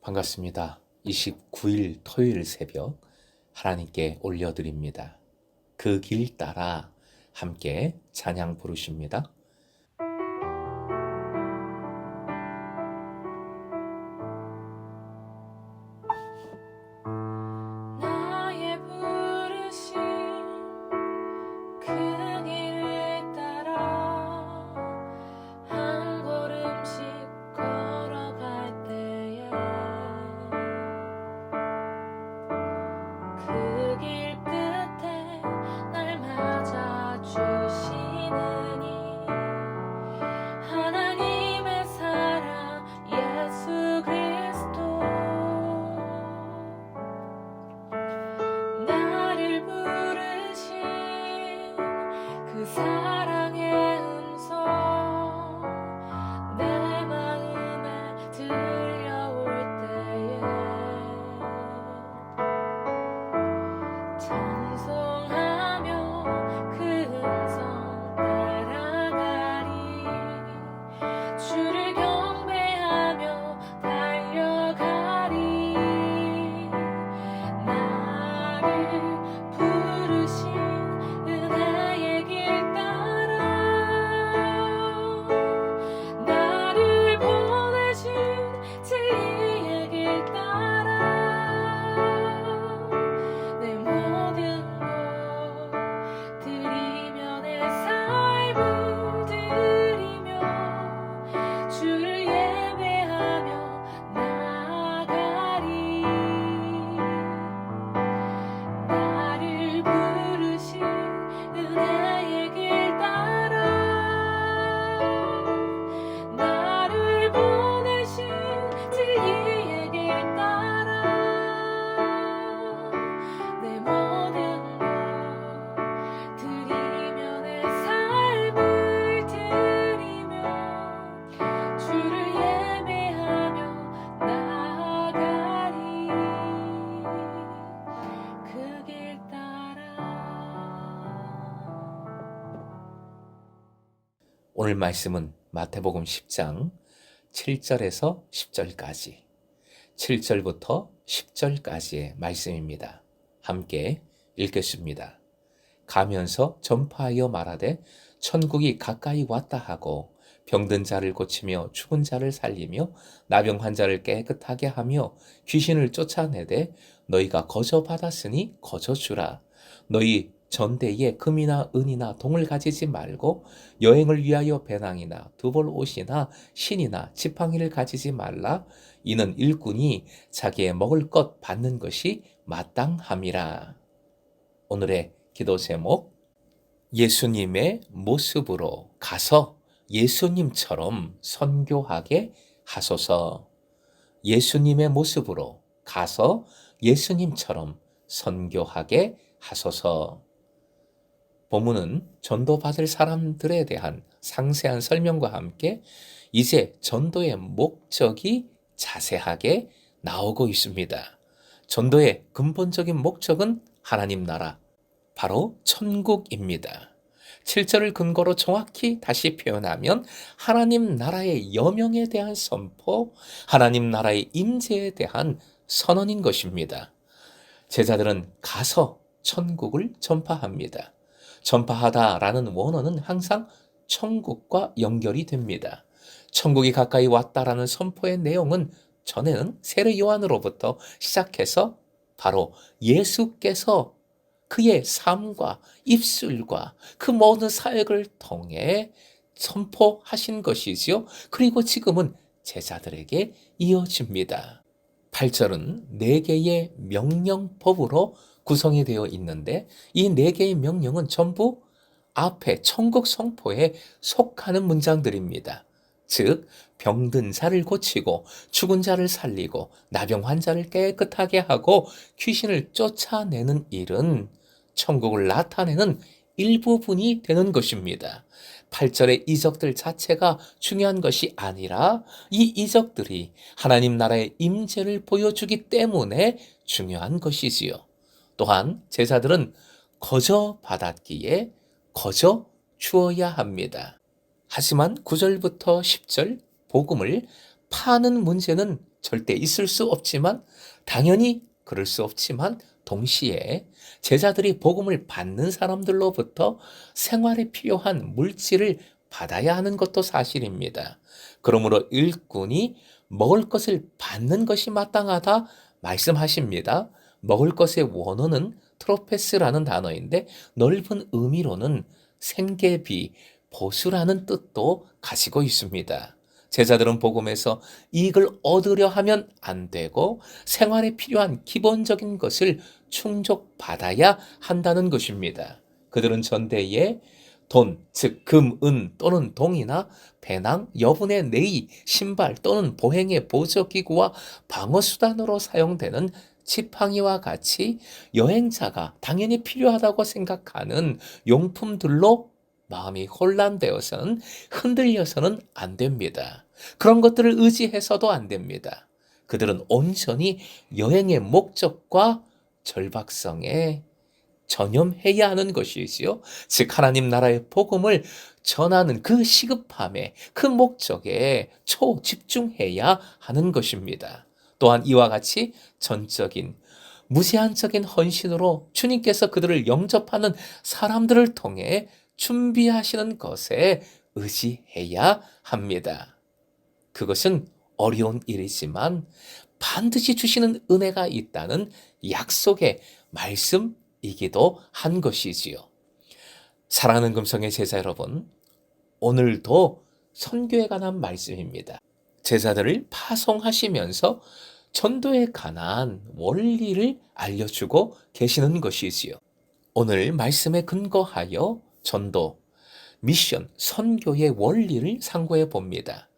반갑습니다. 29일 토요일 새벽 하나님께 올려드립니다. 그 길 따라 함께 찬양 부르십니다. 나의 부르심 그 길을 따라 한 걸음씩 걸어갈 때에 그 길 끝에 날 맞아 주시느니 하나님의 사랑 예수 그리스도 나를 부르신 그 사랑의 음성 내 마음에 들려올 때에 찬송하며 그 음성 따라가리 주를 경배하며 달려가리 나를 부르신 은혜의 길 따라 나를 보내신 진리의 길 따라 내 모든 것 드리며 내 삶을 드리며 주를 예배하며 나아가리 나를 부르신 은혜의 길 따라 나를 보내신 진리의 길 따라 내 모든 것 드리며 내 삶을 드리며 주를 예배하며 나아가리 그 길 따라 오늘 말씀은 마태복음 10장 7절에서 10절까지, 7절부터 10절까지의 말씀입니다. 함께 읽겠습니다. 가면서 전파하여 말하되 천국이 가까이 왔다 하고 병든 자를 고치며 죽은 자를 살리며 나병 환자를 깨끗하게 하며 귀신을 쫓아내되 너희가 거저 받았으니 거저 주라. 너희 전대에 금이나 은이나 동을 가지지 말고 여행을 위하여 배낭이나 두벌 옷이나 신이나 지팡이를 가지지 말라. 이는 일꾼이 자기의 먹을 것 받는 것이 마땅함이라. 오늘의 기도 제목, 예수님의 모습으로 가서 예수님처럼 선교하게 하소서. 예수님의 모습으로 가서 예수님처럼 선교하게 하소서. 본문은 전도받을 사람들에 대한 상세한 설명과 함께 이제 전도의 목적이 자세하게 나오고 있습니다. 전도의 근본적인 목적은 하나님 나라, 바로 천국입니다. 7절을 근거로 정확히 다시 표현하면 하나님 나라의 여명에 대한 선포, 하나님 나라의 임재에 대한 선언인 것입니다. 제자들은 가서 천국을 전파합니다. 전파하다라는 원어는 항상 천국과 연결이 됩니다. 천국이 가까이 왔다라는 선포의 내용은 전에는 세례 요한으로부터 시작해서 바로 예수께서 그의 삶과 입술과 그 모든 사역을 통해 선포하신 것이지요. 그리고 지금은 제자들에게 이어집니다. 8절은 4개의 명령법으로 구성이 되어 있는데 이 4개의 명령은 전부 앞에 천국 선포에 속하는 문장들입니다. 즉 병든 자를 고치고 죽은 자를 살리고 나병 환자를 깨끗하게 하고 귀신을 쫓아내는 일은 천국을 나타내는 일부분이 되는 것입니다. 8절의 이적들 자체가 중요한 것이 아니라 이 이적들이 하나님 나라의 임재를 보여주기 때문에 중요한 것이지요. 또한 제자들은 거저 받았기에 거저 주어야 합니다. 하지만 9절부터 10절 복음을 파는 문제는 절대 있을 수 없지만, 당연히 그럴 수 없지만, 동시에 제자들이 복음을 받는 사람들로부터 생활에 필요한 물질을 받아야 하는 것도 사실입니다. 그러므로 일꾼이 먹을 것을 받는 것이 마땅하다 말씀하십니다. 먹을 것의 원어는 트로페스라는 단어인데 넓은 의미로는 생계비, 보수라는 뜻도 가지고 있습니다. 제자들은 복음에서 이익을 얻으려 하면 안 되고 생활에 필요한 기본적인 것을 충족받아야 한다는 것입니다. 그들은 전대에 돈, 즉 금, 은 또는 동이나 배낭, 여분의 네이, 신발 또는 보행의 보조기구와 방어수단으로 사용되는 지팡이와 같이 여행자가 당연히 필요하다고 생각하는 용품들로 마음이 혼란되어서는, 흔들려서는 안 됩니다. 그런 것들을 의지해서도 안 됩니다. 그들은 온전히 여행의 목적과 절박성에 전념해야 하는 것이지요. 즉 하나님 나라의 복음을 전하는 그 시급함에, 그 목적에 초집중해야 하는 것입니다. 또한 이와 같이 전적인 무제한적인 헌신으로 주님께서 그들을 영접하는 사람들을 통해 준비하시는 것에 의지해야 합니다. 그것은 어려운 일이지만 반드시 주시는 은혜가 있다는 약속의 말씀이기도 한 것이지요. 사랑하는 금성의 제자 여러분, 오늘도 선교에 관한 말씀입니다. 제자들을 파송하시면서 전도에 관한 원리를 알려주고 계시는 것이지요. 오늘 말씀에 근거하여 전도, 미션, 선교의 원리를 상고해 봅니다.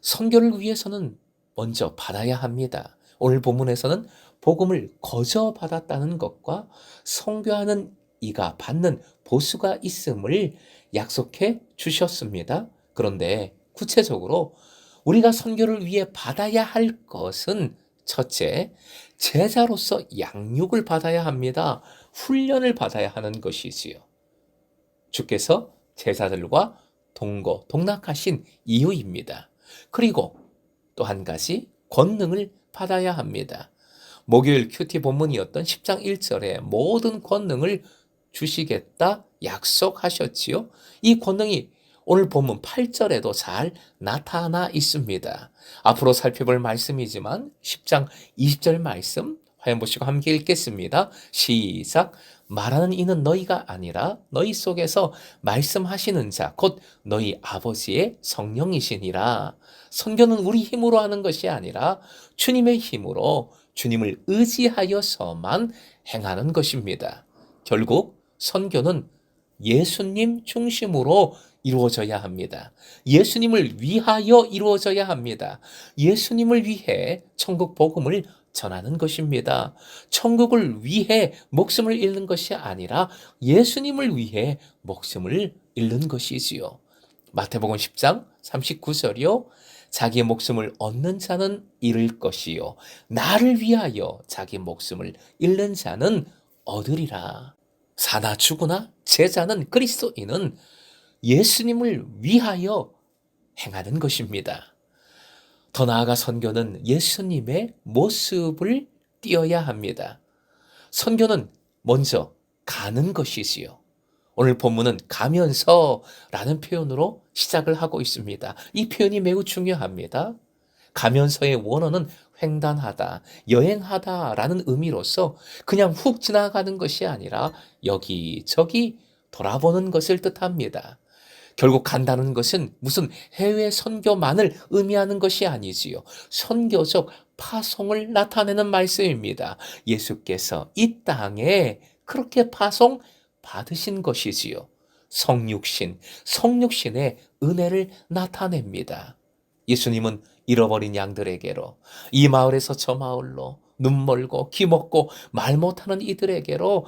선교를 위해서는 먼저 받아야 합니다. 오늘 본문에서는 복음을 거저 받았다는 것과 선교하는 이가 받는 보수가 있음을 약속해 주셨습니다. 그런데 구체적으로 우리가 선교를 위해 받아야 할 것은 첫째, 제자로서 양육을 받아야 합니다. 훈련을 받아야 하는 것이지요. 주께서 제자들과 동락하신 이유입니다. 그리고 또 한 가지 권능을 받아야 합니다. 목요일 큐티 본문이었던 10장 1절에 모든 권능을 주시겠다 약속하셨지요. 이 권능이 오늘 본문 8절에도 잘 나타나 있습니다. 앞으로 살펴볼 말씀이지만 10장 20절 말씀 화면 보시고 함께 읽겠습니다. 시작. 말하는 이는 너희가 아니라 너희 속에서 말씀하시는 자 곧 너희 아버지의 성령이시니라. 선교는 우리 힘으로 하는 것이 아니라 주님의 힘으로 주님을 의지하여서만 행하는 것입니다. 결국 선교는 예수님 중심으로 이루어져야 합니다. 예수님을 위하여 이루어져야 합니다. 예수님을 위해 천국 복음을 전하는 것입니다. 천국을 위해 목숨을 잃는 것이 아니라 예수님을 위해 목숨을 잃는 것이지요. 마태복음 10장 39절이요. 자기 목숨을 얻는 자는 잃을 것이요. 나를 위하여 자기 목숨을 잃는 자는 얻으리라. 사나 죽으나 제자는 그리스도인은 예수님을 위하여 행하는 것입니다. 더 나아가 선교는 예수님의 모습을 띄어야 합니다. 선교는 먼저 가는 것이지요. 오늘 본문은 가면서라는 표현으로 시작을 하고 있습니다. 이 표현이 매우 중요합니다. 가면서의 원어는 횡단하다, 여행하다라는 의미로서 그냥 훅 지나가는 것이 아니라 여기저기 돌아보는 것을 뜻합니다. 결국 간다는 것은 무슨 해외 선교만을 의미하는 것이 아니지요. 선교적 파송을 나타내는 말씀입니다. 예수께서 이 땅에 그렇게 파송 받으신 것이지요. 성육신의 은혜를 나타냅니다. 예수님은 잃어버린 양들에게로, 이 마을에서 저 마을로, 눈 멀고 귀 먹고 말 못하는 이들에게로,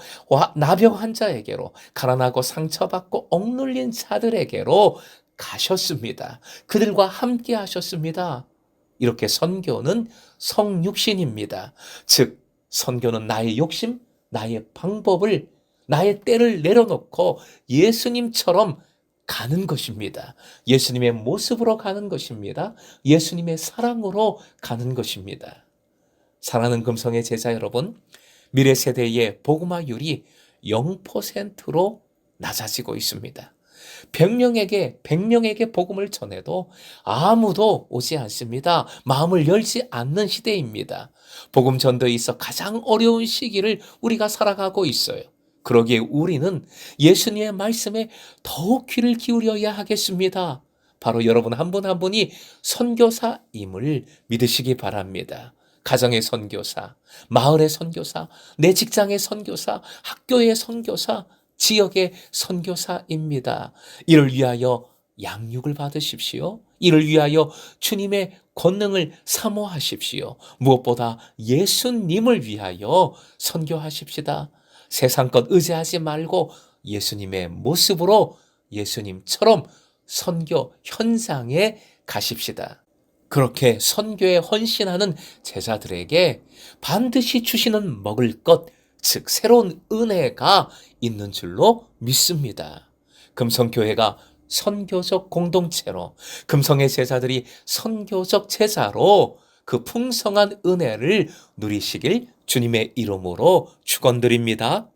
나병 환자에게로, 가난하고 상처받고 억눌린 자들에게로 가셨습니다. 그들과 함께 하셨습니다. 이렇게 선교는 성육신입니다. 즉 선교는 나의 욕심, 나의 방법을, 나의 때를 내려놓고 예수님처럼 가는 것입니다. 예수님의 모습으로 가는 것입니다. 예수님의 사랑으로 가는 것입니다. 사랑하는 금성의 제자 여러분, 미래 세대의 복음화율이 0%로 낮아지고 있습니다. 100명에게 복음을 전해도 아무도 오지 않습니다. 마음을 열지 않는 시대입니다. 복음 전도에 있어 가장 어려운 시기를 우리가 살아가고 있어요. 그러기에 우리는 예수님의 말씀에 더욱 귀를 기울여야 하겠습니다. 바로 여러분 한 분 한 분이 선교사임을 믿으시기 바랍니다. 가정의 선교사, 마을의 선교사, 내 직장의 선교사, 학교의 선교사, 지역의 선교사입니다. 이를 위하여 양육을 받으십시오. 이를 위하여 주님의 권능을 사모하십시오. 무엇보다 예수님을 위하여 선교하십시다. 세상 것 의지하지 말고 예수님의 모습으로 예수님처럼 선교 현장에 가십시다. 그렇게 선교에 헌신하는 제자들에게 반드시 주시는 먹을 것, 즉 새로운 은혜가 있는 줄로 믿습니다. 금성교회가 선교적 공동체로, 금성의 제자들이 선교적 제자로 그 풍성한 은혜를 누리시길 주님의 이름으로 축원드립니다.